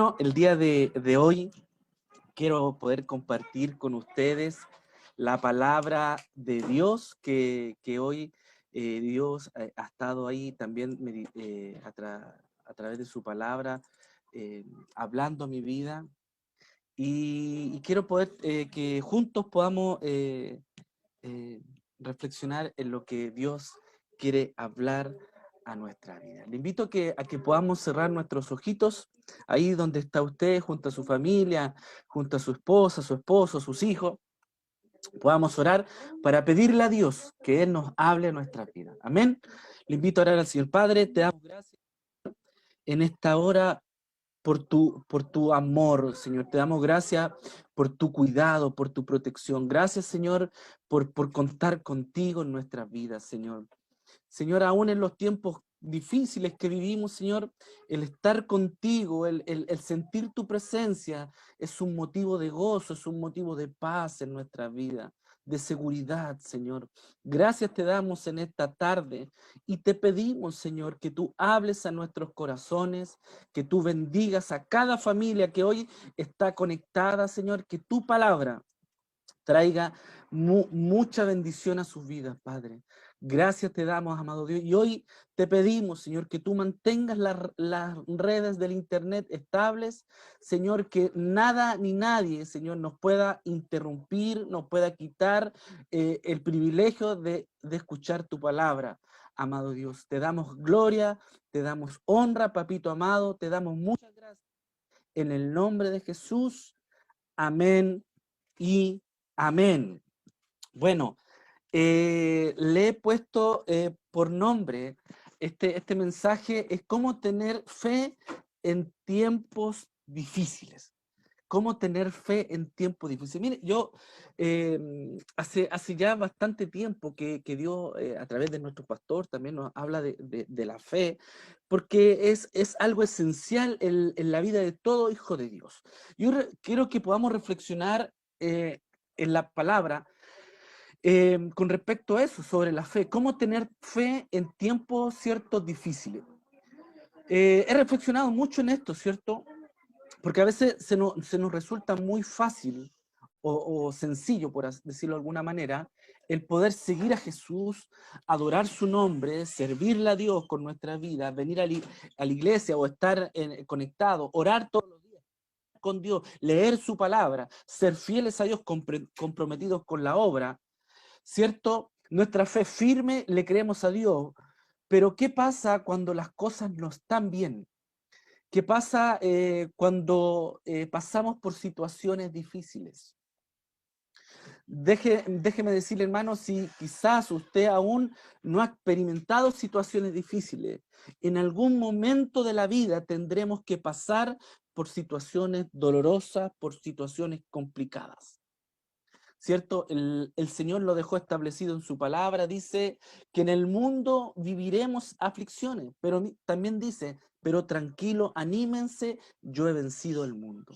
Bueno, el día de hoy quiero poder compartir con ustedes la palabra de Dios que hoy Dios ha estado ahí también a través de su palabra hablando a mi vida y quiero poder que juntos podamos eh, reflexionar en lo que Dios quiere hablar a nuestra vida. Le invito a que podamos cerrar nuestros ojitos ahí donde está usted, junto a su familia, junto a su esposa, su esposo, sus hijos. Podamos orar para pedirle a Dios que Él nos hable a nuestra vida. Amén. Le invito a orar al Señor Padre. Te damos gracias en esta hora por tu amor, Señor. Te damos gracias por tu cuidado, por tu protección. Gracias, Señor, por contar contigo en nuestras vidas, Señor. Señor, aún en los tiempos difíciles que vivimos, Señor, el estar contigo, el sentir tu presencia es un motivo de gozo, es un motivo de paz en nuestra vida, de seguridad, Señor. Gracias te damos en esta tarde y te pedimos, Señor, que tú hables a nuestros corazones, que tú bendigas a cada familia que hoy está conectada, Señor, que tu palabra traiga mucha bendición a sus vidas, Padre. Gracias te damos, amado Dios. Y hoy te pedimos, Señor, que tú mantengas las redes del Internet estables, Señor, que nada ni nadie, Señor, nos pueda interrumpir, nos pueda quitar el privilegio de escuchar tu palabra, amado Dios. Te damos gloria, te damos honra, papito amado, te damos muchas gracias. En el nombre de Jesús, amén y amén. Bueno, le he puesto por nombre, este mensaje es cómo tener fe en tiempos difíciles. Cómo tener fe en tiempos difíciles. Mire, yo hace ya bastante tiempo que Dios, a través de nuestro pastor, también nos habla de la fe, porque es algo esencial en la vida de todo hijo de Dios. Yo quiero que podamos reflexionar en la palabra con respecto a eso, sobre la fe, cómo tener fe en tiempos ciertos difíciles. He reflexionado mucho en esto, ¿cierto? Porque a veces se nos resulta muy fácil o sencillo, por decirlo de alguna manera, el poder seguir a Jesús, adorar su nombre, servirle a Dios con nuestra vida, venir a la iglesia o estar conectado, orar todos los días con Dios, leer su palabra, ser fieles a Dios, comprometidos con la obra, ¿cierto? Nuestra fe firme, le creemos a Dios, pero ¿qué pasa cuando las cosas no están bien? ¿Qué pasa cuando pasamos por situaciones difíciles? Déjeme decirle, hermano, si quizás usted aún no ha experimentado situaciones difíciles, en algún momento de la vida tendremos que pasar por situaciones dolorosas, por situaciones complicadas. ¿Cierto? El Señor lo dejó establecido en su palabra, dice que en el mundo viviremos aflicciones, pero también dice, pero tranquilo, anímense, yo he vencido el mundo.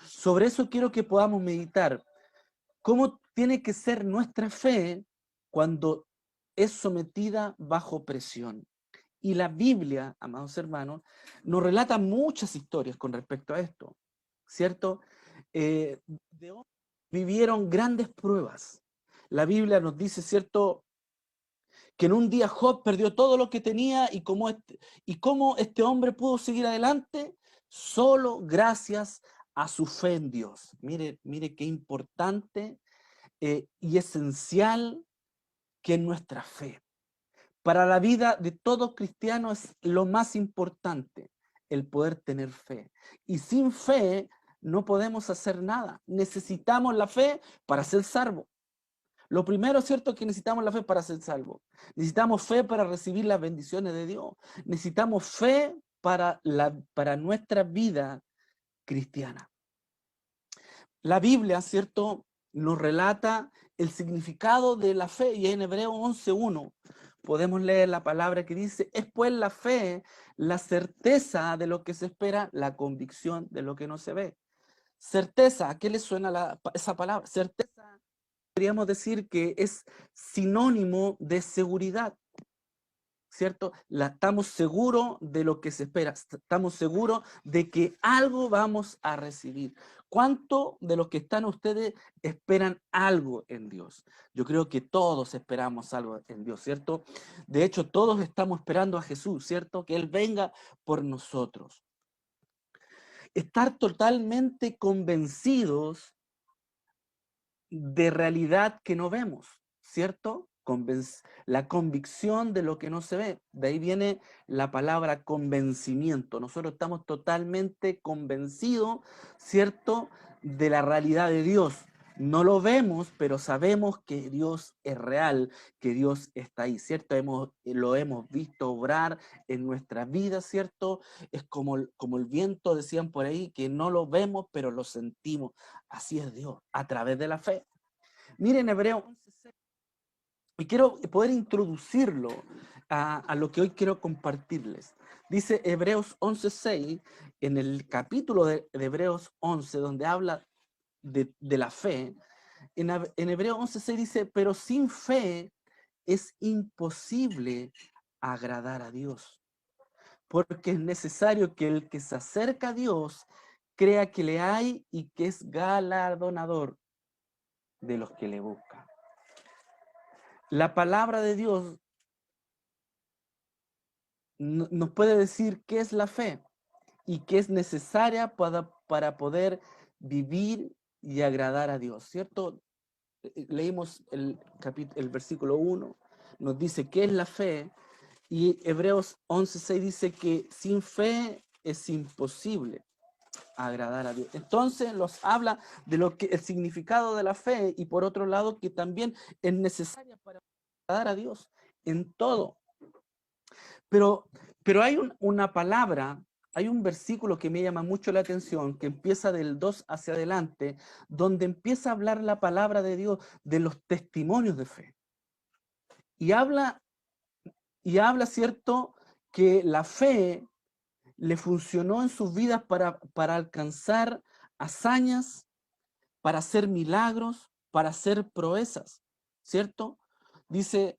Sobre eso quiero que podamos meditar. ¿Cómo tiene que ser nuestra fe cuando es sometida bajo presión? Y la Biblia, amados hermanos, nos relata muchas historias con respecto a esto, ¿cierto? De hombres que vivieron grandes pruebas. La Biblia nos dice, ¿cierto?, que en un día Job perdió todo lo que tenía y cómo este hombre pudo seguir adelante solo gracias a su fe en Dios. Mire, mire qué importante y esencial que es nuestra fe. Para la vida de todo cristiano es lo más importante, el poder tener fe. Y sin fe no podemos hacer nada. Necesitamos la fe para ser salvos. Lo primero, cierto, es que necesitamos la fe para ser salvos. Necesitamos fe para recibir las bendiciones de Dios. Necesitamos fe para nuestra vida cristiana. La Biblia, cierto, nos relata el significado de la fe y en Hebreos 11:1 podemos leer la palabra que dice, es pues la fe, la certeza de lo que se espera, la convicción de lo que no se ve. Certeza, ¿a qué le suena esa palabra? Certeza, podríamos decir que es sinónimo de seguridad. ¿cierto? Estamos seguros de lo que se espera, estamos seguros de que algo vamos a recibir. ¿Cuánto de los que están ustedes esperan algo en Dios? Yo creo que todos esperamos algo en Dios, ¿cierto? De hecho, todos estamos esperando a Jesús, ¿cierto? Que Él venga por nosotros. Estar totalmente convencidos de realidad que no vemos, ¿cierto? La convicción de lo que no se ve. De ahí viene la palabra convencimiento. Nosotros estamos totalmente convencidos, ¿cierto? De la realidad de Dios. No lo vemos, pero sabemos que Dios es real, que Dios está ahí, ¿cierto? Lo hemos visto obrar en nuestra vida, ¿cierto? Es como el viento, decían por ahí, que no lo vemos, pero lo sentimos. Así es Dios, a través de la fe. Miren Hebreos 11:6, y quiero poder introducirlo a lo que hoy quiero compartirles. Dice Hebreos 11:6, en el capítulo de Hebreos 11, donde habla de la fe, en Hebreos 11:6 dice, pero sin fe es imposible agradar a Dios, porque es necesario que el que se acerca a Dios crea que le hay y que es galardonador de los que le buscan. La palabra de Dios nos puede decir qué es la fe y qué es necesaria para poder vivir y agradar a Dios, ¿cierto? Leímos el versículo 1, nos dice qué es la fe, y Hebreos 11:6 dice que sin fe es imposible agradar a Dios. Entonces nos habla de lo que el significado de la fe, y por otro lado que también es necesaria para agradar a Dios en todo. Pero hay una palabra, hay un versículo que me llama mucho la atención, que empieza del 2 hacia adelante, donde empieza a hablar la palabra de Dios de los testimonios de fe. Y habla, ¿cierto?, que la fe le funcionó en sus vidas para alcanzar hazañas, para hacer milagros, para hacer proezas, ¿cierto? Dice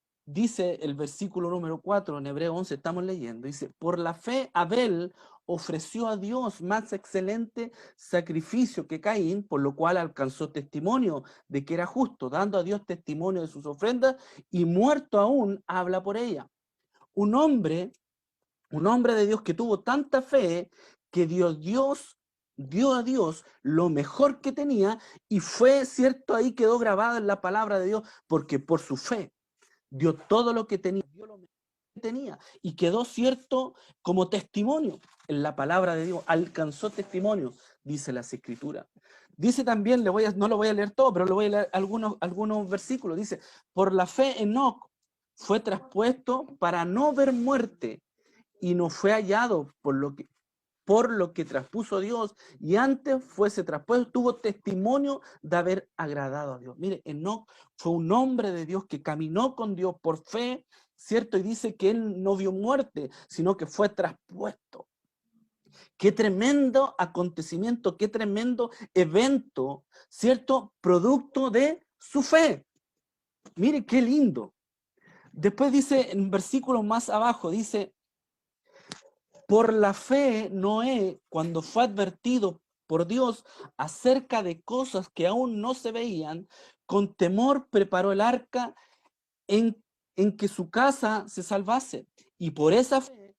el versículo número 4 en Hebreo 11, estamos leyendo, dice, por la fe Abel ofreció a Dios más excelente sacrificio que Caín, por lo cual alcanzó testimonio de que era justo, dando a Dios testimonio de sus ofrendas, y muerto aún habla por ella. Un hombre de Dios que tuvo tanta fe que dio a Dios lo mejor que tenía, y fue, cierto, ahí quedó grabada en la palabra de Dios, porque por su fe dio todo lo que tenía, dio lo mejor que tenía, y quedó, cierto, como testimonio en la palabra de Dios, alcanzó testimonio, dice las Escrituras. Dice también, no lo voy a leer todo, pero le voy a leer algunos versículos. Dice, por la fe Enoc fue traspuesto para no ver muerte, y no fue hallado por lo que traspuso Dios, y antes fuese traspuesto, tuvo testimonio de haber agradado a Dios. Mire, Enoc fue un hombre de Dios que caminó con Dios por fe, ¿cierto? Y dice que él no vio muerte, sino que fue traspuesto. Qué tremendo acontecimiento, qué tremendo evento, ¿cierto? Producto de su fe. Mire qué lindo. Después dice, en versículos más abajo, dice, por la fe, Noé, cuando fue advertido por Dios acerca de cosas que aún no se veían, con temor preparó el arca en que su casa se salvase. Y por esa fe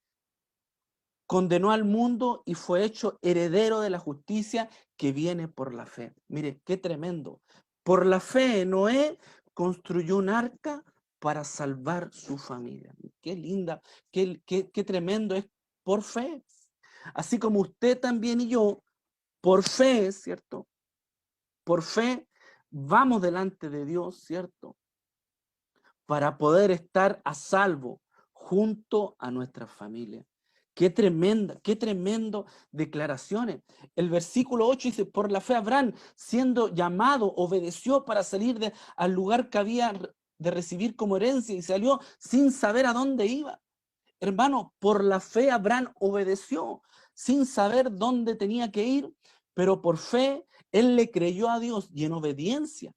condenó al mundo y fue hecho heredero de la justicia que viene por la fe. Mire, qué tremendo. Por la fe, Noé construyó un arca para salvar su familia. Qué linda, qué tremendo es por fe. Así como usted también y yo, por fe, ¿cierto? Por fe vamos delante de Dios, ¿cierto? Para poder estar a salvo junto a nuestra familia. Qué tremendo declaraciones. El versículo 8 dice, por la fe Abraham, siendo llamado, obedeció para salir al lugar que había de recibir como herencia, y salió sin saber a dónde iba. Hermano, por la fe Abraham obedeció sin saber dónde tenía que ir, pero por fe él le creyó a Dios, y en obediencia,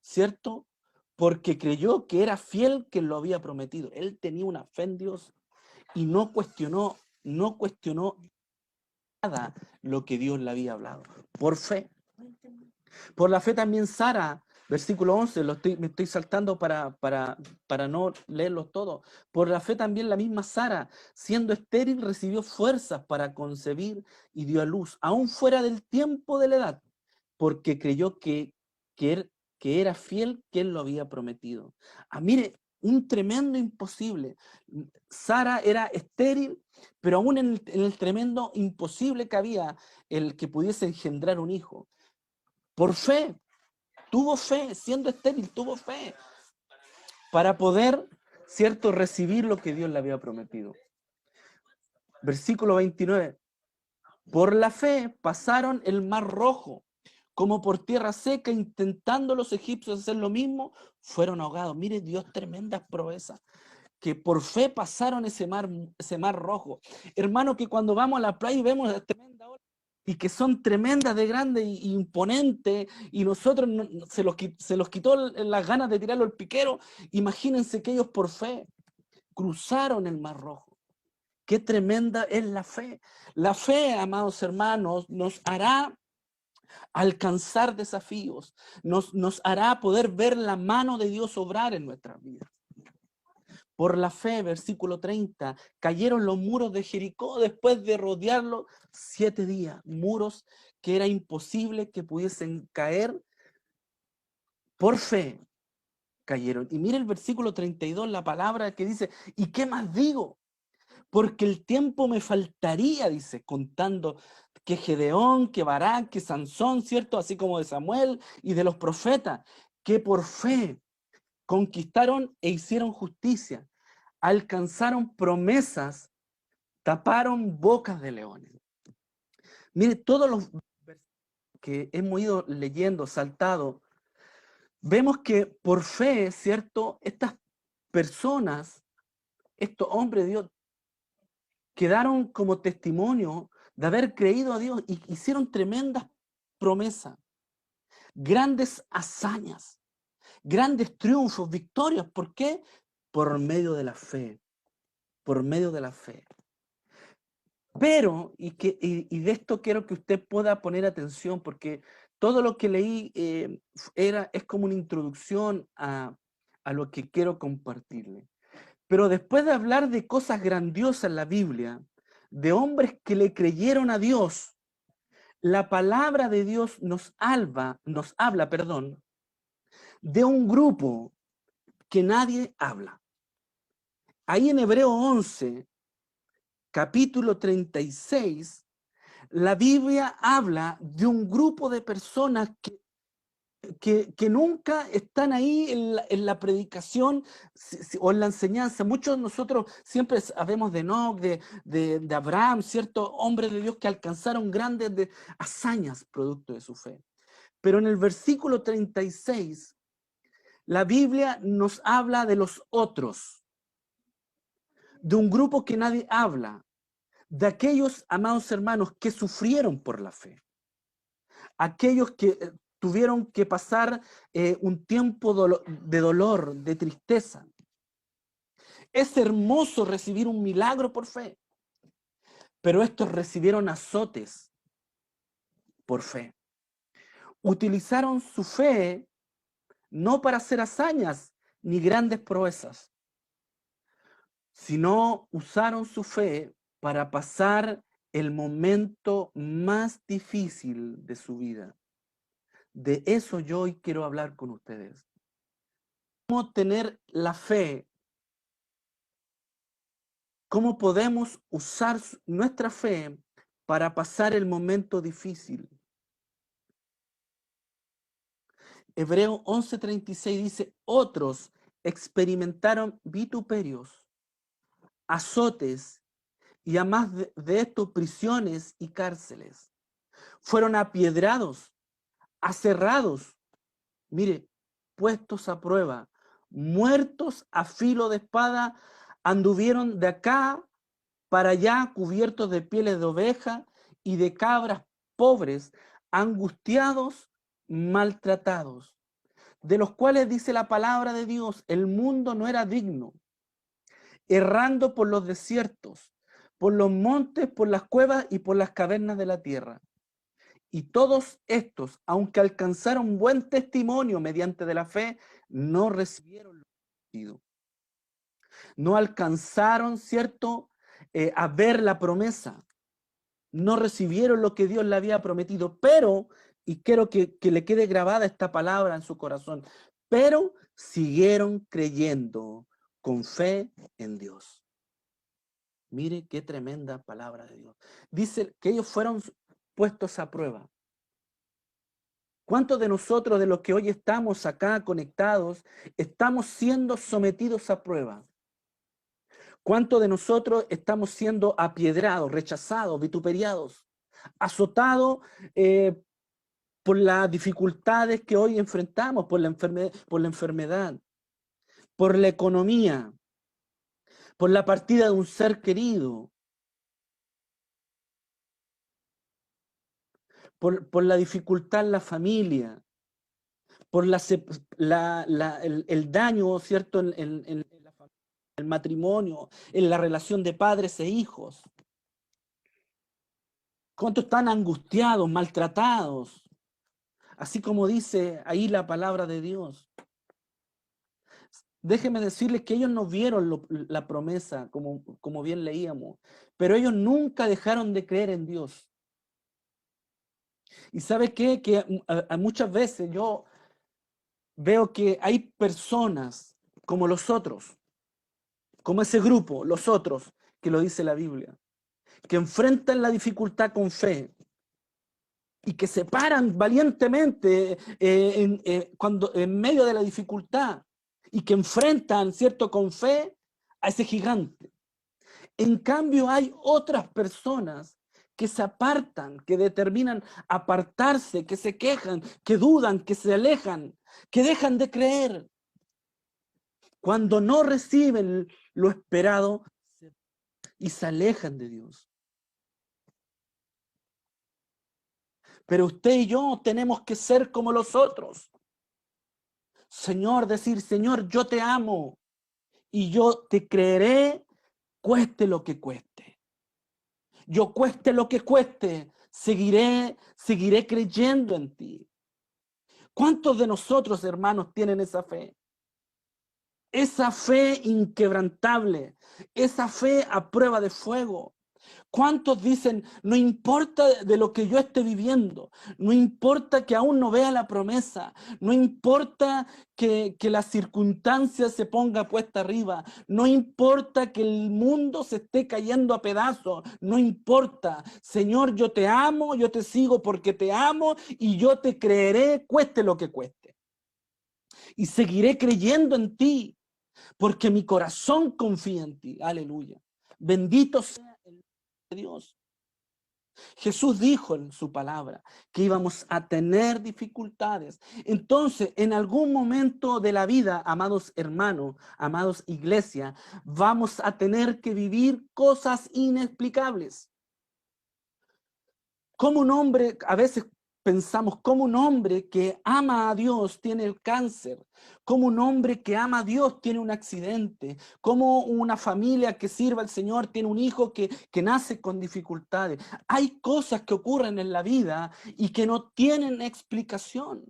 ¿cierto? porque creyó que era fiel quien lo había prometido. Él tenía una fe en Dios y no cuestionó nada lo que Dios le había hablado. Por fe. Por la fe también Sara, versículo 11, me estoy saltando para no leerlos todos. Por la fe también la misma Sara, siendo estéril, recibió fuerzas para concebir y dio a luz, aún fuera del tiempo de la edad, porque creyó que era fiel quien lo había prometido. Mire, un tremendo imposible. Sara era estéril, pero aún en el tremendo imposible que había el que pudiese engendrar un hijo. Por fe, tuvo fe, siendo estéril, tuvo fe para poder, ¿cierto?, recibir lo que Dios le había prometido. Versículo 29. Por la fe pasaron el mar rojo, como por tierra seca, intentando los egipcios hacer lo mismo, fueron ahogados. Mire, Dios, tremendas proezas. Que por fe pasaron ese mar rojo. Hermano, que cuando vamos a la playa y vemos las tremendas olas, y que son tremendas de grandes e imponentes, y nosotros se los quitó las ganas de tirarlo al piquero, imagínense que ellos por fe cruzaron el mar rojo. Qué tremenda es la fe. La fe, amados hermanos, nos hará alcanzar desafíos, nos hará poder ver la mano de Dios obrar en nuestras vidas. Por la fe, versículo 30, cayeron los muros de Jericó después de rodearlo 7 días. Muros que era imposible que pudiesen caer. Por fe cayeron. Y mire el versículo 32, la palabra que dice, ¿y qué más digo? Porque el tiempo me faltaría, dice, contando que Gedeón, que Barak, que Sansón, ¿cierto? Así como de Samuel y de los profetas, que por fe conquistaron e hicieron justicia, alcanzaron promesas, taparon bocas de leones. Mire, todos los que hemos ido leyendo, saltado, vemos que por fe, ¿cierto? Estas personas, estos hombres de Dios, quedaron como testimonio de haber creído a Dios y hicieron tremendas promesas, grandes hazañas, grandes triunfos, victorias. ¿Por qué? Por medio de la fe, por medio de la fe. Pero, y de esto quiero que usted pueda poner atención, porque todo lo que leí es como una introducción a lo que quiero compartirle. Pero después de hablar de cosas grandiosas en la Biblia, de hombres que le creyeron a Dios, la palabra de Dios nos habla, de un grupo que nadie habla. Ahí en Hebreo 11, capítulo 36, la Biblia habla de un grupo de personas que nunca están ahí en la predicación o en la enseñanza. Muchos de nosotros siempre sabemos de Enoc, de Abraham, ¿cierto? Hombres de Dios que alcanzaron grandes hazañas producto de su fe. Pero en el versículo 36, la Biblia nos habla de los otros, de un grupo que nadie habla, de aquellos, amados hermanos, que sufrieron por la fe, aquellos que tuvieron que pasar un tiempo de dolor, de tristeza. Es hermoso recibir un milagro por fe, pero estos recibieron azotes por fe. Utilizaron su fe no para hacer hazañas ni grandes proezas, sino usaron su fe para pasar el momento más difícil de su vida. De eso yo hoy quiero hablar con ustedes. ¿Cómo tener la fe? ¿Cómo podemos usar nuestra fe para pasar el momento difícil? Hebreo 11:36 dice, otros experimentaron vituperios, azotes y además de esto prisiones y cárceles. Fueron apiedrados, aserrados, mire, puestos a prueba, muertos a filo de espada, anduvieron de acá para allá cubiertos de pieles de oveja y de cabras pobres, angustiados, maltratados. de los cuales dice la palabra de Dios, el mundo no era digno, errando por los desiertos, por los montes, por las cuevas y por las cavernas de la tierra. Y todos estos, aunque alcanzaron buen testimonio mediante de la fe, no recibieron lo prometido. No alcanzaron, ¿cierto?, a ver la promesa. No recibieron lo que Dios le había prometido, pero, y quiero que le quede grabada esta palabra en su corazón, pero siguieron creyendo con fe en Dios. Mire qué tremenda palabra de Dios. Dice que ellos fueron puestos a prueba. ¿Cuántos de nosotros, de los que hoy estamos acá conectados, estamos siendo sometidos a prueba? ¿Cuántos de nosotros estamos siendo apiedrados, rechazados, vituperiados, azotados por las dificultades que hoy enfrentamos, por la enfermedad, por la economía, por la partida de un ser querido, por la dificultad en la familia, por el daño, ¿cierto?, en la familia, el matrimonio, en la relación de padres e hijos? ¿Cuántos están angustiados, maltratados? Así como dice ahí la palabra de Dios. Déjenme decirles que ellos no vieron la promesa, como bien leíamos, pero ellos nunca dejaron de creer en Dios. ¿Y sabe qué? Que muchas veces yo veo que hay personas como los otros, como ese grupo, los otros, que lo dice la Biblia, que enfrentan la dificultad con fe y que se paran valientemente cuando en medio de la dificultad y que enfrentan, ¿cierto?, con fe a ese gigante. En cambio, hay otras personas que se apartan, que determinan apartarse, que se quejan, que dudan, que se alejan, que dejan de creer. Cuando no reciben lo esperado y se alejan de Dios. Pero usted y yo tenemos que ser como los otros. Señor, decir, Señor, yo te amo y yo te creeré, cueste lo que cueste. Yo cueste lo que cueste, seguiré creyendo en ti. ¿Cuántos de nosotros, hermanos, tienen esa fe? Esa fe inquebrantable, esa fe a prueba de fuego. ¿Cuántos dicen, no importa de lo que yo esté viviendo, no importa que aún no vea la promesa, no importa que la circunstancia se ponga puesta arriba, no importa que el mundo se esté cayendo a pedazos, no importa, Señor, yo te amo, yo te sigo porque te amo y yo te creeré, cueste lo que cueste. Y seguiré creyendo en ti, porque mi corazón confía en ti. Aleluya. Bendito sea el nombre de Dios. Jesús dijo en su palabra que íbamos a tener dificultades. Entonces, en algún momento de la vida, amados hermanos, amados iglesia, vamos a tener que vivir cosas inexplicables. Como un hombre, a veces pensamos, como un hombre que ama a Dios tiene el cáncer, como un hombre que ama a Dios tiene un accidente, como una familia que sirva al Señor tiene un hijo que nace con dificultades. Hay cosas que ocurren en la vida y que no tienen explicación.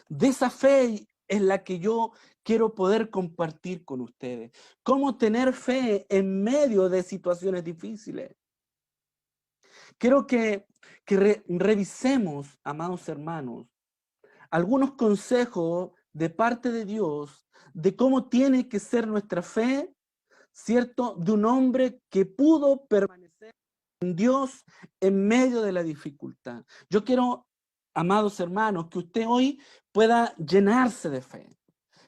De esa fe es la que yo quiero poder compartir con ustedes. Cómo tener fe en medio de situaciones difíciles. Quiero que revisemos, amados hermanos, algunos consejos de parte de Dios de cómo tiene que ser nuestra fe, ¿cierto? De un hombre que pudo permanecer en Dios en medio de la dificultad. Yo quiero, amados hermanos, que usted hoy pueda llenarse de fe,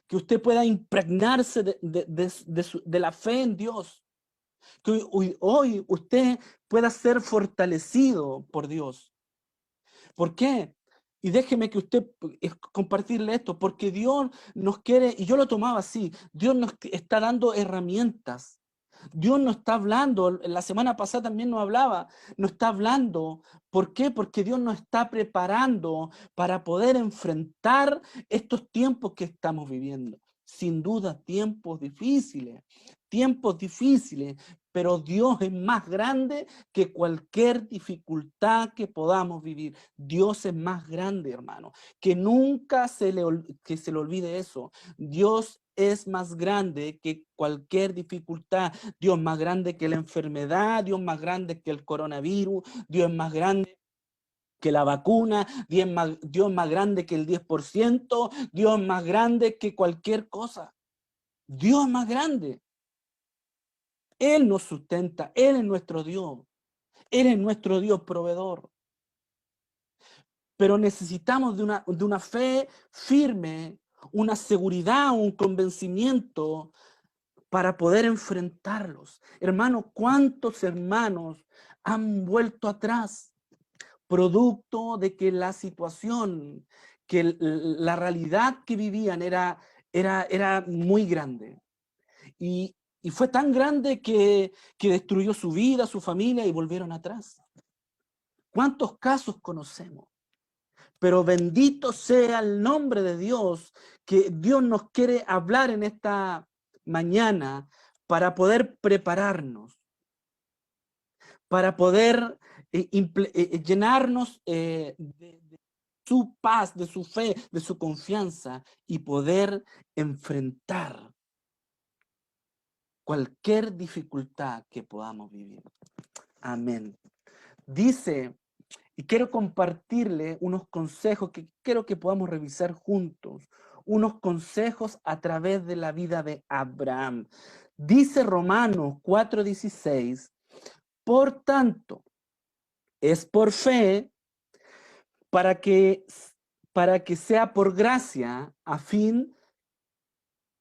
que usted pueda impregnarse de la fe en Dios. Que hoy usted pueda ser fortalecido por Dios. ¿Por qué? Y déjeme que usted compartirle esto, porque Dios nos quiere, y yo lo tomaba así, Dios nos está dando herramientas Dios no está hablando, la semana pasada también nos hablaba, no está hablando. ¿Por qué? Porque Dios nos está preparando para poder enfrentar estos tiempos que estamos viviendo. Sin duda, tiempos difíciles, pero Dios es más grande que cualquier dificultad que podamos vivir. Dios es más grande, hermano. Que nunca que se le olvide eso. Dios es más grande que cualquier dificultad. Dios es más grande que la enfermedad, Dios es más grande que el coronavirus, Dios es más grande que la vacuna, Dios es más grande que el 10%, Dios es más grande que cualquier cosa. Dios es más grande. Él nos sustenta, Él es nuestro Dios. Él es nuestro Dios proveedor. Pero necesitamos de una fe firme, una seguridad, un convencimiento para poder enfrentarlos. Hermano, ¿cuántos hermanos han vuelto atrás? Producto de que la situación, que la realidad que vivían era muy grande. Y fue tan grande que destruyó su vida, su familia y volvieron atrás. ¿Cuántos casos conocemos? Pero bendito sea el nombre de Dios, que Dios nos quiere hablar en esta mañana para poder prepararnos, para poder llenarnos de su paz, de su fe, de su confianza y poder enfrentar cualquier dificultad que podamos vivir. Amén. Dice, y quiero compartirle unos consejos que quiero que podamos revisar juntos, unos consejos a través de la vida de Abraham. Dice Romanos 4:16, por tanto, es por fe para que, para que sea por gracia, a fin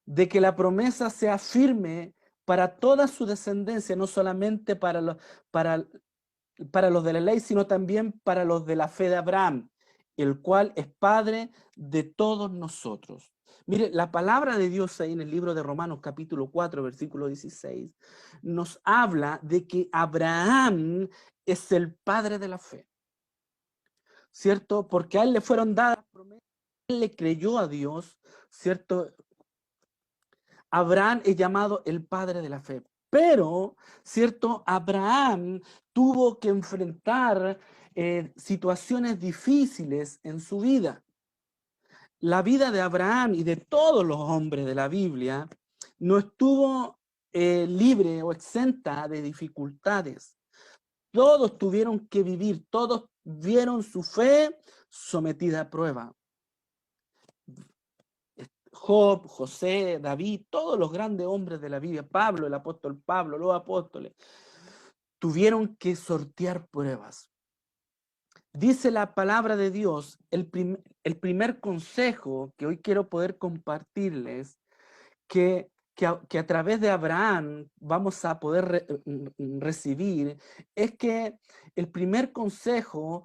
de que la promesa sea firme para toda su descendencia, no solamente para, para los de la ley, sino también para los de la fe de Abraham, el cual es Padre de todos nosotros. Mire, la palabra de Dios ahí en el libro de Romanos capítulo 4, versículo 16, nos habla de que Abraham es el padre de la fe, ¿cierto? Porque a él le fueron dadas promesas, él le creyó a Dios, ¿cierto? Abraham es llamado el padre de la fe. Pero, ¿cierto? Abraham tuvo que enfrentar situaciones difíciles en su vida. La vida de Abraham y de todos los hombres de la Biblia no estuvo libre o exenta de dificultades. Todos tuvieron que vivir, todos vieron su fe sometida a prueba. Job, José, David, todos los grandes hombres de la Biblia, Pablo, el apóstol Pablo, los apóstoles, tuvieron que sortear pruebas. Dice la palabra de Dios, el primer consejo que hoy quiero poder compartirles, que a través de Abraham vamos a poder recibir, es que el primer consejo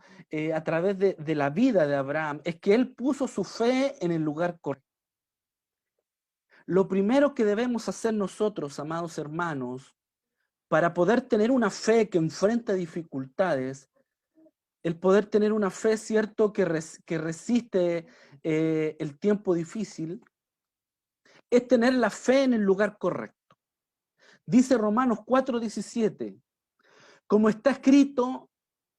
a través de la vida de Abraham es que él puso su fe en el lugar correcto. Lo primero que debemos hacer nosotros, amados hermanos, para poder tener una fe que enfrenta dificultades, el poder tener una fe, cierto, que resiste el tiempo difícil, es tener la fe en el lugar correcto. Dice Romanos 4:17, como está escrito,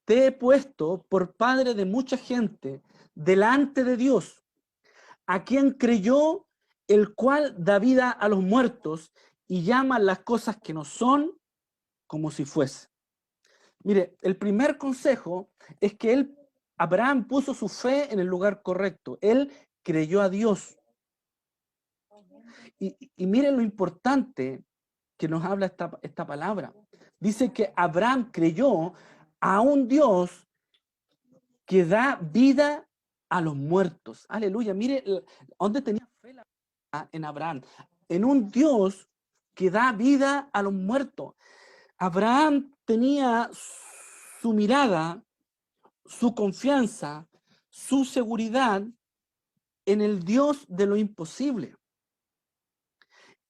te he puesto por padre de mucha gente delante de Dios, a quien creyó, el cual da vida a los muertos y llama las cosas que no son como si fuese. Mire, el primer consejo es que Abraham puso su fe en el lugar correcto. Él creyó a Dios. Y miren lo importante que nos habla esta palabra. Dice que Abraham creyó a un Dios que da vida a los muertos. Aleluya. Mire, ¿dónde tenía fe en Abraham? En un Dios que da vida a los muertos. Abraham tenía su mirada, su confianza, su seguridad en el Dios de lo imposible.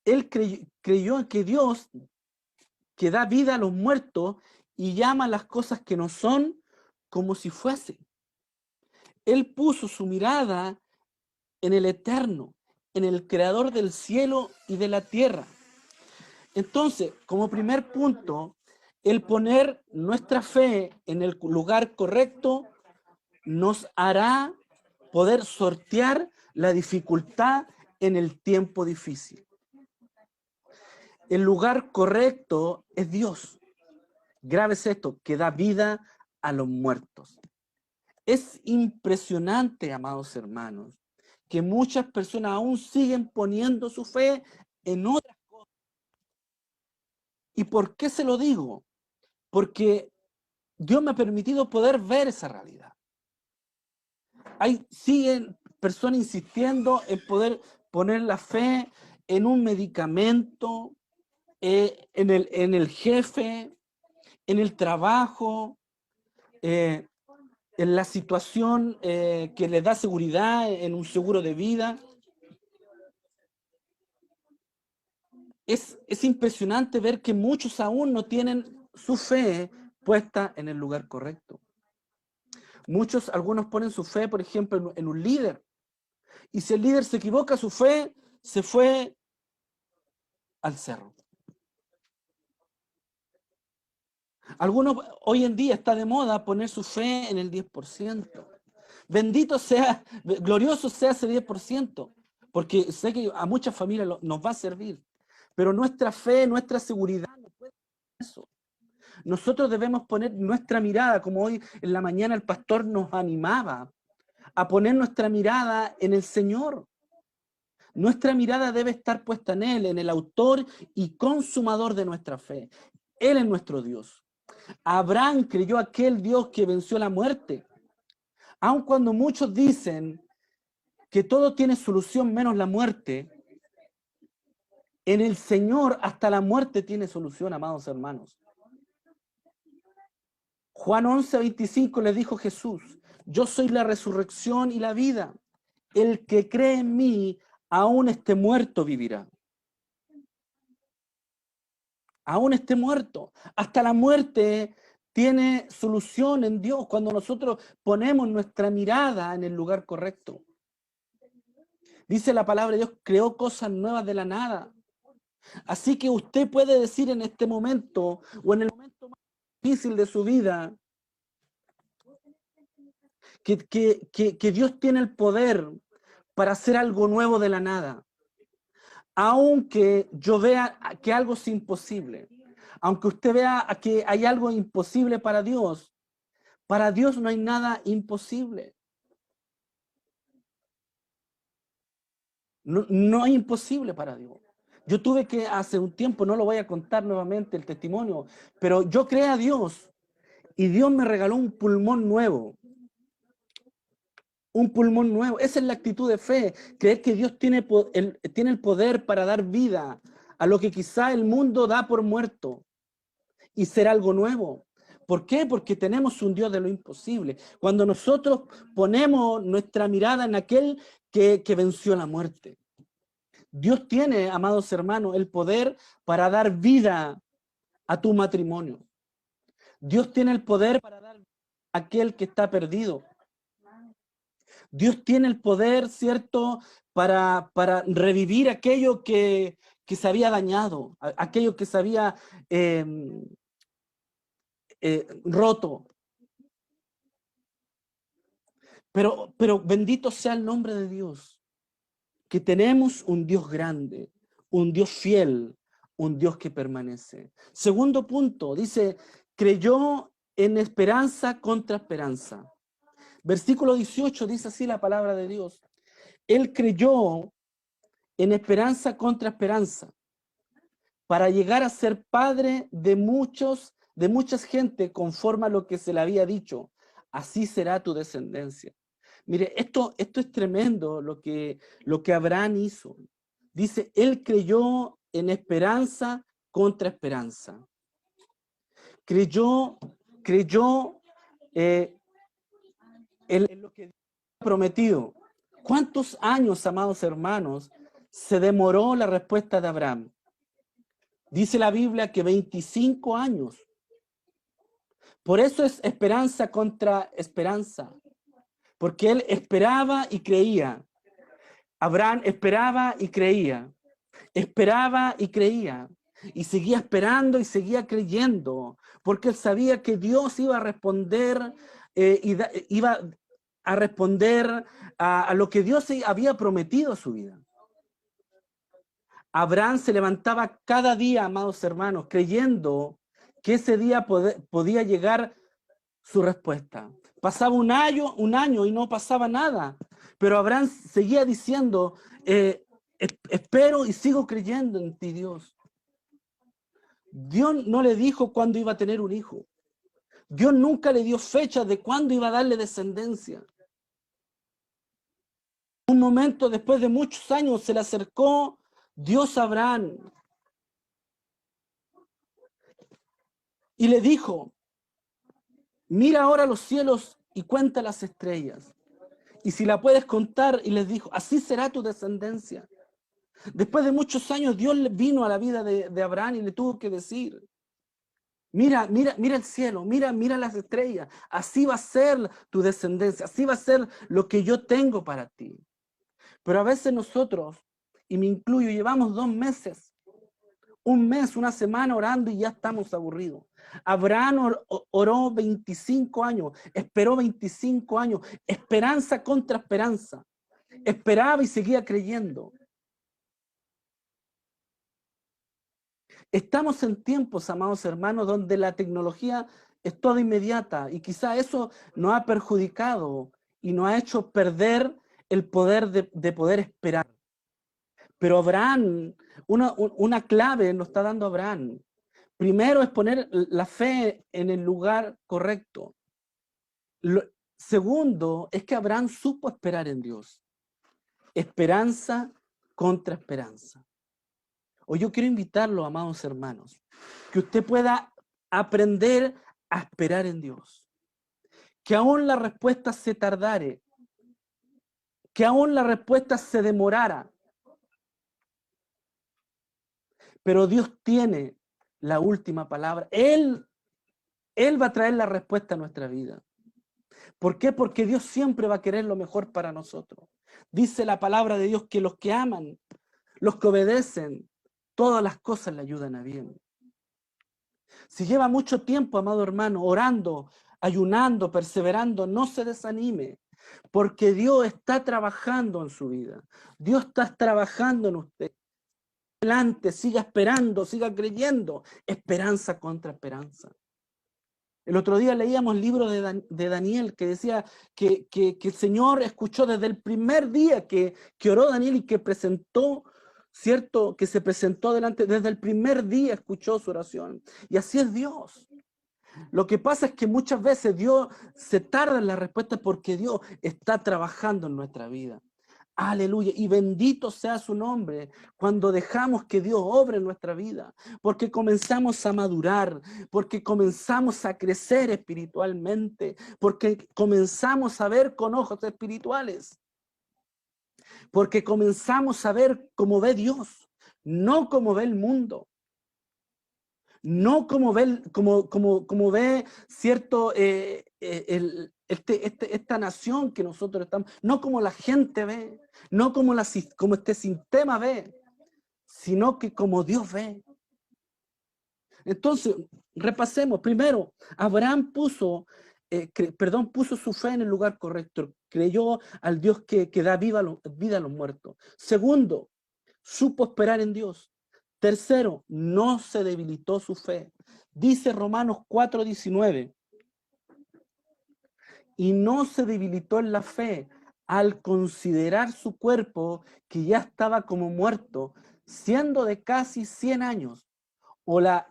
Él creyó en que Dios que da vida a los muertos y llama las cosas que no son como si fuesen. Él puso su mirada en el eterno, en el creador del cielo y de la tierra. Entonces, como primer punto, el poner nuestra fe en el lugar correcto nos hará poder sortear la dificultad en el tiempo difícil. El lugar correcto es Dios. Grábese esto, que da vida a los muertos. Es impresionante, amados hermanos, que muchas personas aún siguen poniendo su fe en otras cosas. ¿Y por qué se lo digo? Porque Dios me ha permitido poder ver esa realidad. Siguen personas insistiendo en poder poner la fe en un medicamento, en el jefe, en el trabajo, en la situación que les da seguridad, en un seguro de vida. Es impresionante ver que muchos aún no tienen su fe puesta en el lugar correcto. Algunos ponen su fe, por ejemplo, en un líder. Y si el líder se equivoca, su fe se fue al cerro. Algunos, hoy en día está de moda poner su fe en el 10%. Bendito sea, glorioso sea ese 10%, porque sé que a muchas familias nos va a servir. Pero nuestra fe, nuestra seguridad no puede ser eso. Nosotros debemos poner nuestra mirada, como hoy en la mañana el pastor nos animaba, a poner nuestra mirada en el Señor. Nuestra mirada debe estar puesta en Él, en el autor y consumador de nuestra fe. Él es nuestro Dios. Abraham creyó a aquel Dios que venció la muerte. Aun cuando muchos dicen que todo tiene solución menos la muerte, en el Señor hasta la muerte tiene solución, amados hermanos. Juan 11:25 le dijo Jesús: yo soy la resurrección y la vida. El que cree en mí, aún esté muerto, vivirá. Aún esté muerto. Hasta la muerte tiene solución en Dios cuando nosotros ponemos nuestra mirada en el lugar correcto. Dice la palabra de Dios, creó cosas nuevas de la nada. Así que usted puede decir en este momento o en el momento más difícil de su vida que Dios tiene el poder para hacer algo nuevo de la nada. Aunque yo vea que algo es imposible, aunque usted vea que hay algo imposible para Dios no hay nada imposible. No es imposible para Dios. Yo tuve que hace un tiempo, no lo voy a contar nuevamente el testimonio, pero yo creé a Dios y Dios me regaló un pulmón nuevo. Un pulmón nuevo. Esa es la actitud de fe. Creer que Dios tiene el poder para dar vida a lo que quizá el mundo da por muerto y ser algo nuevo. ¿Por qué? Porque tenemos un Dios de lo imposible. Cuando nosotros ponemos nuestra mirada en aquel que venció la muerte. Dios tiene, amados hermanos, el poder para dar vida a tu matrimonio. Dios tiene el poder para dar vida a aquel que está perdido. Dios tiene el poder, ¿cierto?, para revivir aquello que se había dañado, aquello que se había roto. Pero bendito sea el nombre de Dios, que tenemos un Dios grande, un Dios fiel, un Dios que permanece. Segundo punto, dice, creyó en esperanza contra esperanza. Versículo 18 dice así la palabra de Dios. Él creyó en esperanza contra esperanza, para llegar a ser padre de muchas gente conforme a lo que se le había dicho. Así será tu descendencia. Mire, esto es tremendo lo que Abraham hizo. Dice, él creyó en esperanza contra esperanza. Creyó en lo que Dios ha prometido. ¿Cuántos años, amados hermanos, se demoró la respuesta de Abraham? Dice la Biblia que 25 años. Por eso es esperanza contra esperanza. Porque él esperaba y creía. Abraham esperaba y creía. Esperaba y creía. Y seguía esperando y seguía creyendo. Porque él sabía que Dios iba a responder, iba a responder a lo que Dios había prometido a su vida. Abraham se levantaba cada día, amados hermanos, creyendo que ese día podía llegar su respuesta. Pasaba un año y no pasaba nada. Pero Abraham seguía diciendo, espero y sigo creyendo en ti, Dios. Dios no le dijo cuándo iba a tener un hijo. Dios nunca le dio fecha de cuándo iba a darle descendencia. Un momento después de muchos años se le acercó Dios a Abraham y le dijo, mira ahora los cielos y cuenta las estrellas. Y si la puedes contar, y les dijo, así será tu descendencia. Después de muchos años, Dios vino a la vida de Abraham y le tuvo que decir, mira el cielo, mira las estrellas, así va a ser tu descendencia, así va a ser lo que yo tengo para ti. Pero a veces nosotros, y me incluyo, llevamos 2 meses, un mes, una semana orando y ya estamos aburridos. Abraham oró 25 años, esperó 25 años, esperanza contra esperanza. Esperaba y seguía creyendo. Estamos en tiempos, amados hermanos, donde la tecnología es toda inmediata y quizá eso nos ha perjudicado y nos ha hecho perder el poder de poder esperar. Pero Abraham, una clave nos está dando Abraham. Primero es poner la fe en el lugar correcto. Segundo es que Abraham supo esperar en Dios. Esperanza contra esperanza. Hoy yo quiero invitarlo, amados hermanos, que usted pueda aprender a esperar en Dios. Que aún la respuesta se tardare, que aún la respuesta se demorara, pero Dios tiene la última palabra. Él va a traer la respuesta a nuestra vida. ¿Por qué? Porque Dios siempre va a querer lo mejor para nosotros. Dice la palabra de Dios que los que aman, los que obedecen, todas las cosas le ayudan a bien. Si lleva mucho tiempo, amado hermano, orando, ayunando, perseverando, no se desanime, porque Dios está trabajando en su vida. Dios está trabajando en usted. Adelante, siga esperando, siga creyendo. Esperanza contra esperanza. El otro día leíamos el libro de Daniel que decía que el Señor escuchó desde el primer día que oró Daniel y que presentó, ¿cierto? Que se presentó delante, desde el primer día escuchó su oración. Y así es Dios. Lo que pasa es que muchas veces Dios se tarda en la respuesta porque Dios está trabajando en nuestra vida. Aleluya. Y bendito sea su nombre cuando dejamos que Dios obre en nuestra vida. Porque comenzamos a madurar, porque comenzamos a crecer espiritualmente, porque comenzamos a ver con ojos espirituales. Porque comenzamos a ver como ve Dios, no como ve el mundo. No como ve cierto, esta nación que nosotros estamos, no como la gente ve, no como este sistema ve, sino que como Dios ve. Entonces, repasemos. Primero, Abraham puso su fe en el lugar correcto, creyó al Dios que da vida a los muertos. Segundo, supo esperar en Dios. Tercero, no se debilitó su fe. Dice Romanos 4:19. Y no se debilitó en la fe al considerar su cuerpo que ya estaba como muerto, siendo de casi 100 años, o la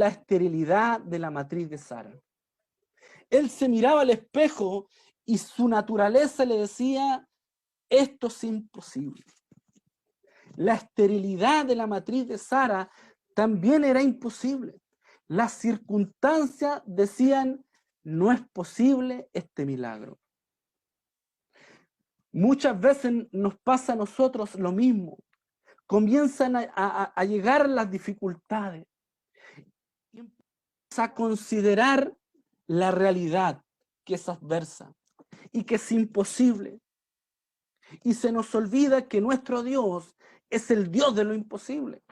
esterilidad de la matriz de Sara. Él se miraba al espejo y su naturaleza le decía, esto es imposible. La esterilidad de la matriz de Sara también era imposible. Las circunstancias decían, no es posible este milagro. Muchas veces nos pasa a nosotros lo mismo. comienzan a llegar las dificultades y empiezas a considerar la realidad que es adversa y que es imposible. Y se nos olvida que nuestro Dios es el Dios de lo imposible.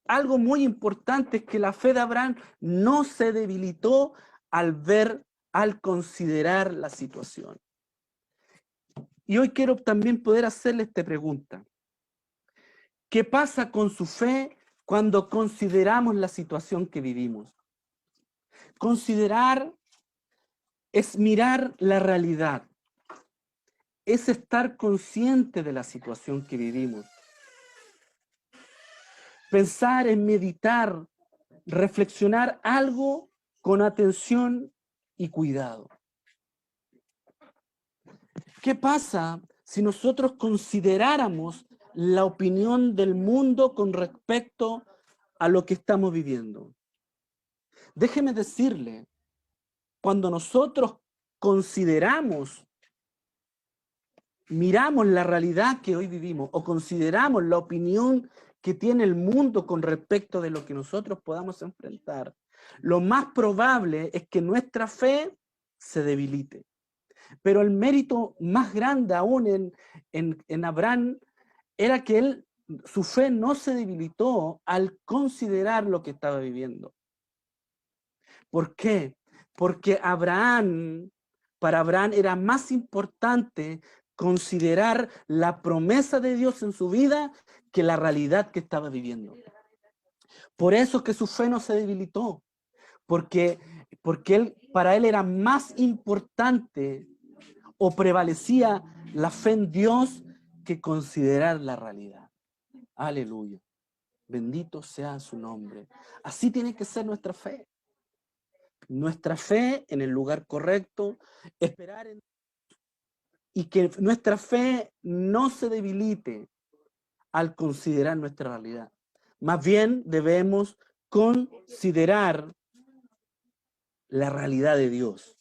Algo muy importante es que la fe de Abraham no se debilitó al considerar la situación. Y hoy quiero también poder hacerle esta pregunta. ¿Qué pasa con su fe cuando consideramos la situación que vivimos? Considerar es mirar la realidad, es estar consciente de la situación que vivimos. Pensar en meditar, reflexionar algo con atención y cuidado. ¿Qué pasa si nosotros consideráramos la opinión del mundo con respecto a lo que estamos viviendo? Déjeme decirle, cuando nosotros miramos la realidad que hoy vivimos o consideramos la opinión que tiene el mundo con respecto de lo que nosotros podamos enfrentar, lo más probable es que nuestra fe se debilite. Pero el mérito más grande aún en Abraham era que su fe no se debilitó al considerar lo que estaba viviendo. ¿Por qué? Porque para Abraham era más importante considerar la promesa de Dios en su vida que la realidad que estaba viviendo. Por eso es que su fe no se debilitó, porque para él era más importante o prevalecía la fe en Dios que considerar la realidad. Aleluya. Bendito sea su nombre. Así tiene que ser nuestra fe. Nuestra fe en el lugar correcto, esperar y que nuestra fe no se debilite al considerar nuestra realidad. Más bien debemos considerar la realidad de Dios.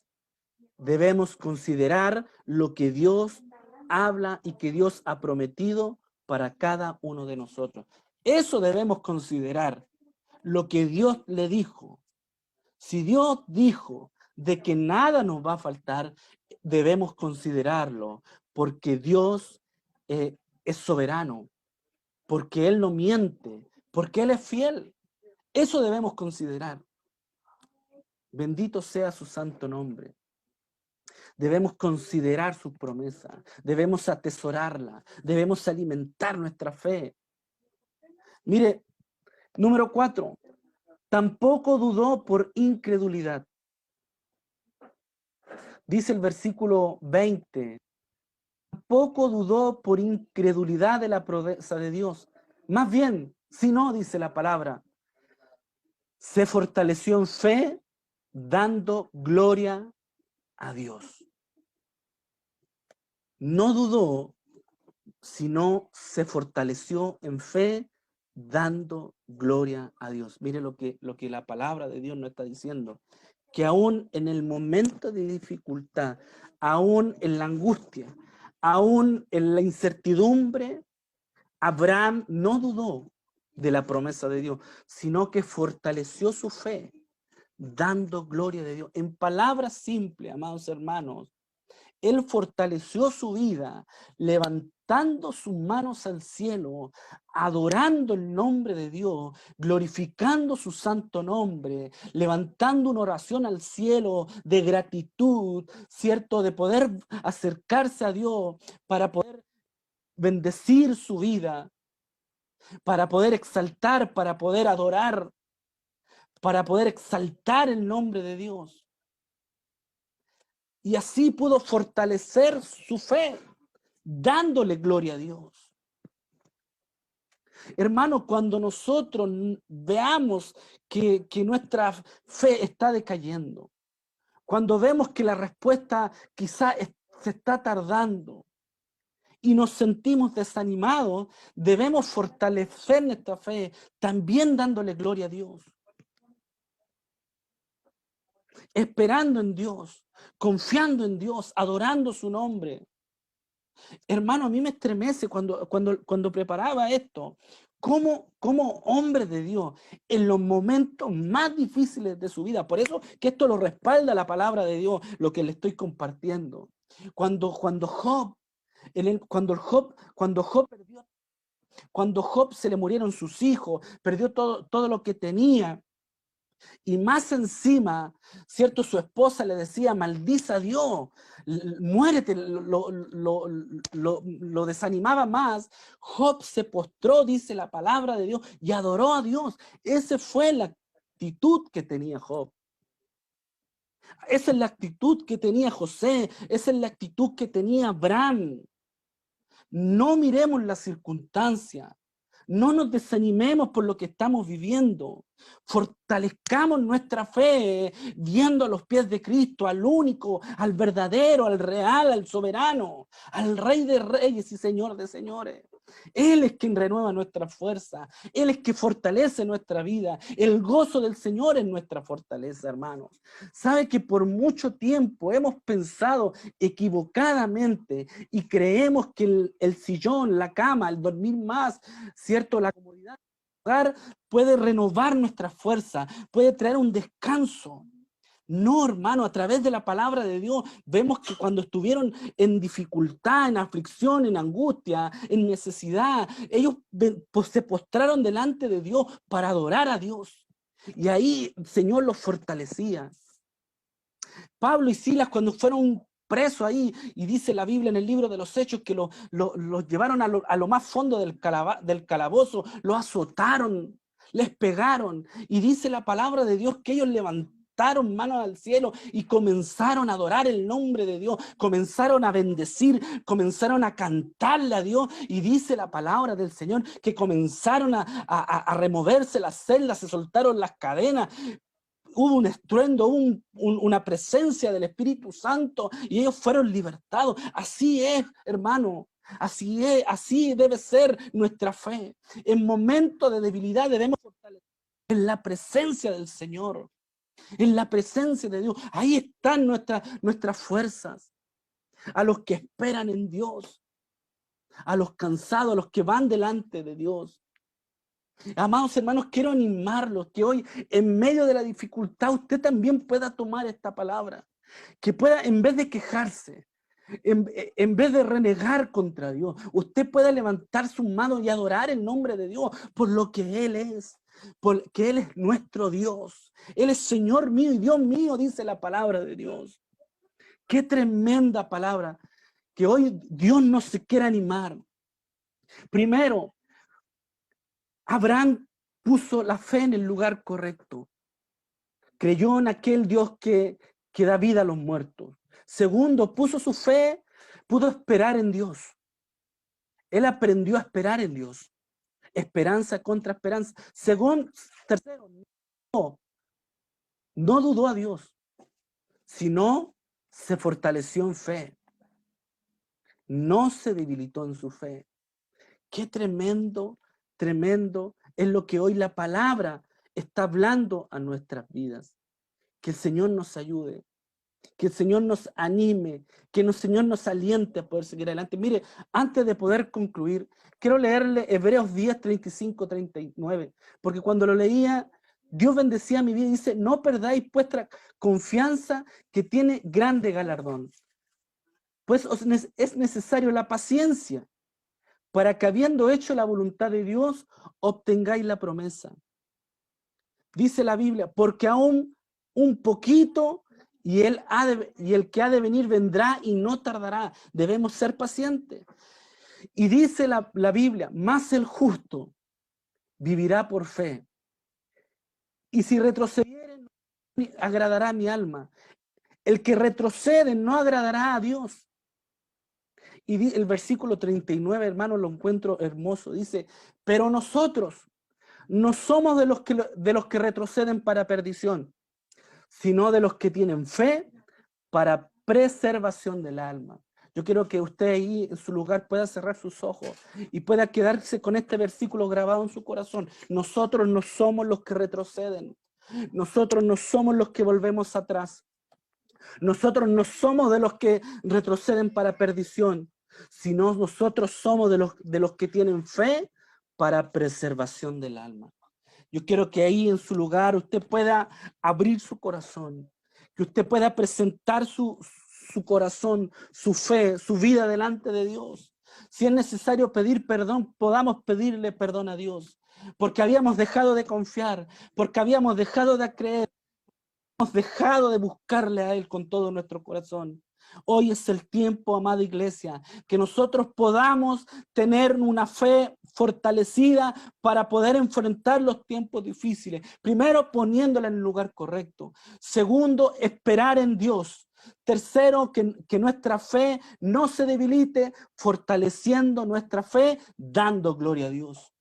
Debemos considerar lo que Dios habla y que Dios ha prometido para cada uno de nosotros. Eso debemos considerar, lo que Dios le dijo. Si Dios dijo de que nada nos va a faltar, debemos considerarlo, porque Dios es soberano, porque Él no miente, porque Él es fiel. Eso debemos considerar. Bendito sea su santo nombre. Debemos considerar sus promesas, debemos atesorarla, debemos alimentar nuestra fe. Mire, número 4, tampoco dudó por incredulidad. Dice el versículo 20, tampoco dudó por incredulidad de la promesa de Dios. Más bien, si no, dice la palabra, se fortaleció en fe, dando gloria a Dios. No dudó, sino se fortaleció en fe, dando gloria a Dios. Mire lo que la palabra de Dios nos está diciendo, que aún en el momento de dificultad, aún en la angustia, aún en la incertidumbre, Abraham no dudó de la promesa de Dios, sino que fortaleció su fe, dando gloria a Dios. En palabras simples, amados hermanos, él fortaleció su vida, levantando sus manos al cielo, adorando el nombre de Dios, glorificando su santo nombre, levantando una oración al cielo de gratitud, ¿cierto? De poder acercarse a Dios para poder bendecir su vida, para poder exaltar, para poder adorar, para poder exaltar el nombre de Dios. Y así pudo fortalecer su fe, dándole gloria a Dios. Hermano, cuando nosotros veamos que nuestra fe está decayendo, cuando vemos que la respuesta quizá se está tardando y nos sentimos desanimados, debemos fortalecer nuestra fe, también dándole gloria a Dios. Esperando en Dios, confiando en Dios, adorando su nombre. Hermano, a mí me estremece cuando preparaba esto. Como hombre de Dios, en los momentos más difíciles de su vida. Por eso que esto lo respalda la palabra de Dios, lo que le estoy compartiendo. Cuando Job, cuando Job se le murieron sus hijos, perdió todo lo que tenía, y más encima, ¿cierto? Su esposa le decía, maldice a Dios, muérete, lo desanimaba más. Job se postró, dice la palabra de Dios, y adoró a Dios. Esa fue la actitud que tenía Job. Esa es la actitud que tenía José, esa es la actitud que tenía Abraham. No miremos las circunstancias. No nos desanimemos por lo que estamos viviendo. Fortalezcamos nuestra fe viendo a los pies de Cristo, al único, al verdadero, al real, al soberano, al Rey de Reyes y Señor de Señores. Él es quien renueva nuestra fuerza. Él es quien fortalece nuestra vida. El gozo del Señor es nuestra fortaleza, hermanos. Sabe que por mucho tiempo hemos pensado equivocadamente y creemos que el sillón, la cama, el dormir más, ¿cierto? La comodidad del hogar puede renovar nuestra fuerza, puede traer un descanso. No, hermano, a través de la palabra de Dios vemos que cuando estuvieron en dificultad, en aflicción, en angustia, en necesidad, ellos se postraron delante de Dios para adorar a Dios. Y ahí el Señor los fortalecía. Pablo y Silas, cuando fueron presos ahí, y dice la Biblia en el libro de los Hechos que los llevaron a lo más fondo del calabozo, los azotaron, les pegaron, y dice la palabra de Dios que ellos levantaron manos al cielo y comenzaron a adorar el nombre de Dios, comenzaron a bendecir, comenzaron a cantarle a Dios, y dice la palabra del Señor que comenzaron a removerse las celdas, se soltaron las cadenas. Hubo un estruendo, una presencia del Espíritu Santo y ellos fueron libertados. Así es, hermano. Así es, así debe ser nuestra fe. En momentos de debilidad debemos fortalecer en la presencia del Señor, en la presencia de Dios. Ahí están nuestras fuerzas. A los que esperan en Dios, a los cansados, a los que van delante de Dios. Amados hermanos, quiero animarlos que hoy, en medio de la dificultad, usted también pueda tomar esta palabra. Que pueda, en vez de quejarse, en vez de renegar contra Dios, usted pueda levantar sus manos y adorar el nombre de Dios por lo que Él es. Porque Él es nuestro Dios. Él es Señor mío y Dios mío, dice la palabra de Dios. Qué tremenda palabra. Que hoy Dios nos quiere animar. Primero, Abraham puso la fe en el lugar correcto. Creyó en aquel Dios que da vida a los muertos. Segundo, puso su fe, pudo esperar en Dios. Él aprendió a esperar en Dios. Esperanza contra esperanza. Tercero, no dudó a Dios, sino se fortaleció en fe. No se debilitó en su fe. Qué tremendo, tremendo es lo que hoy la palabra está hablando a nuestras vidas. Que el Señor nos ayude, que el Señor nos anime, que el Señor nos aliente a poder seguir adelante. Mire, antes de poder concluir, quiero leerle Hebreos 10, 35, 39, porque cuando lo leía, Dios bendecía mi vida y dice, no perdáis vuestra confianza que tiene grande galardón. Pues es necesario la paciencia para que habiendo hecho la voluntad de Dios, obtengáis la promesa. Dice la Biblia, porque aún un poquito y el que ha de venir vendrá y no tardará. Debemos ser pacientes. Y dice la Biblia, más el justo vivirá por fe. Y si retrocediere, no agradará a mi alma. El que retrocede no agradará a Dios. Y el versículo 39, hermano, lo encuentro hermoso. Dice, pero nosotros no somos de los que retroceden para perdición, sino de los que tienen fe para preservación del alma. Yo quiero que usted ahí en su lugar pueda cerrar sus ojos y pueda quedarse con este versículo grabado en su corazón. Nosotros no somos los que retroceden. Nosotros no somos los que volvemos atrás. Nosotros no somos de los que retroceden para perdición. sino nosotros somos de los que tienen fe para preservación del alma. Yo quiero que ahí en su lugar usted pueda abrir su corazón, que usted pueda presentar su corazón, su fe, su vida delante de Dios. Si es necesario pedir perdón, podamos pedirle perdón a Dios, porque habíamos dejado de confiar, porque habíamos dejado de creer, hemos dejado de buscarle a Él con todo nuestro corazón. Hoy es el tiempo, amada iglesia, que nosotros podamos tener una fe fortalecida para poder enfrentar los tiempos difíciles. Primero, poniéndola en el lugar correcto. Segundo, esperar en Dios. Tercero, que nuestra fe no se debilite, fortaleciendo nuestra fe, dando gloria a Dios.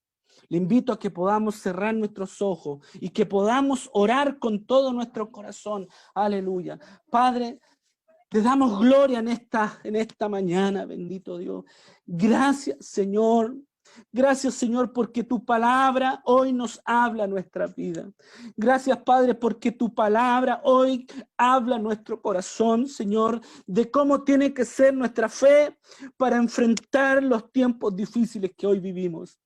Le invito a que podamos cerrar nuestros ojos y que podamos orar con todo nuestro corazón. Aleluya. Padre, te damos gloria en esta mañana, bendito Dios. Gracias, Señor. Gracias, Señor, porque tu palabra hoy nos habla nuestra vida. Gracias, Padre, porque tu palabra hoy habla nuestro corazón, Señor, de cómo tiene que ser nuestra fe para enfrentar los tiempos difíciles que hoy vivimos.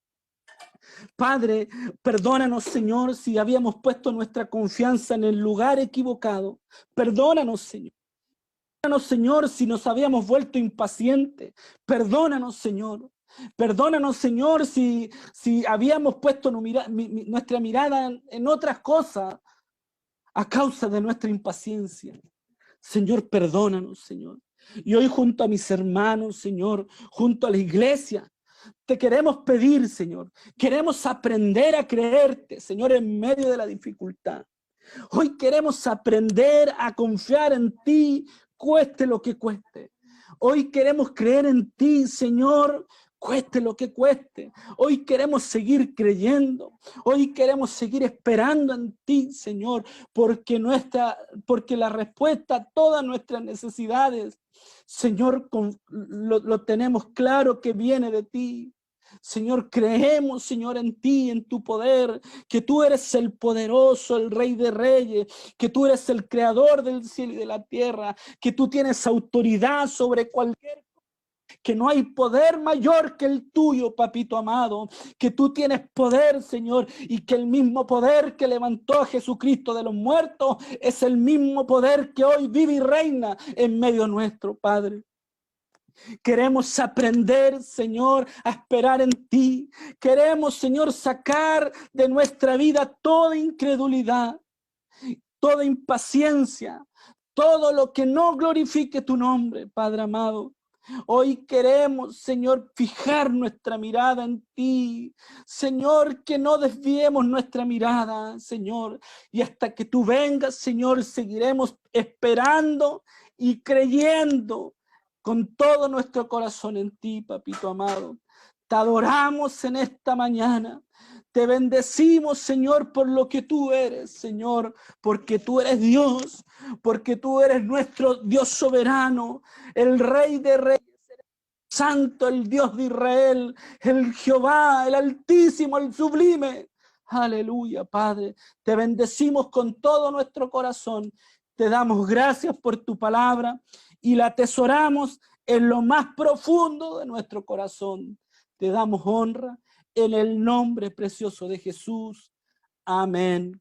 Padre, perdónanos, Señor, si habíamos puesto nuestra confianza en el lugar equivocado. Perdónanos, Señor. Perdónanos, Señor, si nos habíamos vuelto impacientes. Perdónanos, Señor. Perdónanos, Señor, si habíamos puesto nuestra mirada en otras cosas a causa de nuestra impaciencia. Señor, perdónanos, Señor. Y hoy junto a mis hermanos, Señor, junto a la iglesia, te queremos pedir, Señor. Queremos aprender a creerte, Señor, en medio de la dificultad. Hoy queremos aprender a confiar en ti, cueste lo que cueste. Hoy queremos creer en ti, Señor, cueste lo que cueste. Hoy queremos seguir creyendo. Hoy queremos seguir esperando en ti, Señor, porque la respuesta a todas nuestras necesidades, Señor, lo tenemos claro que viene de ti. Señor, creemos, Señor, en ti, en tu poder, que tú eres el poderoso, el Rey de Reyes, que tú eres el creador del cielo y de la tierra, que tú tienes autoridad sobre cualquier, que no hay poder mayor que el tuyo, papito amado, que tú tienes poder, Señor, y que el mismo poder que levantó a Jesucristo de los muertos es el mismo poder que hoy vive y reina en medio nuestro, Padre. Queremos aprender, Señor, a esperar en ti. Queremos, Señor, sacar de nuestra vida toda incredulidad, toda impaciencia, todo lo que no glorifique tu nombre, Padre amado. Hoy queremos, Señor, fijar nuestra mirada en ti. Señor, que no desviemos nuestra mirada, Señor. Y hasta que tú vengas, Señor, seguiremos esperando y creyendo con todo nuestro corazón en ti, papito amado. Te adoramos en esta mañana. Te bendecimos, Señor, por lo que tú eres, Señor, porque tú eres Dios, porque tú eres nuestro Dios soberano, el Rey de Reyes, el Santo, el Dios de Israel, el Jehová, el Altísimo, el Sublime. Aleluya, Padre. Te bendecimos con todo nuestro corazón. Te damos gracias por tu palabra y la atesoramos en lo más profundo de nuestro corazón. Te damos honra en el nombre precioso de Jesús. Amén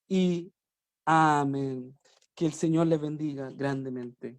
y amén. Que el Señor les bendiga grandemente.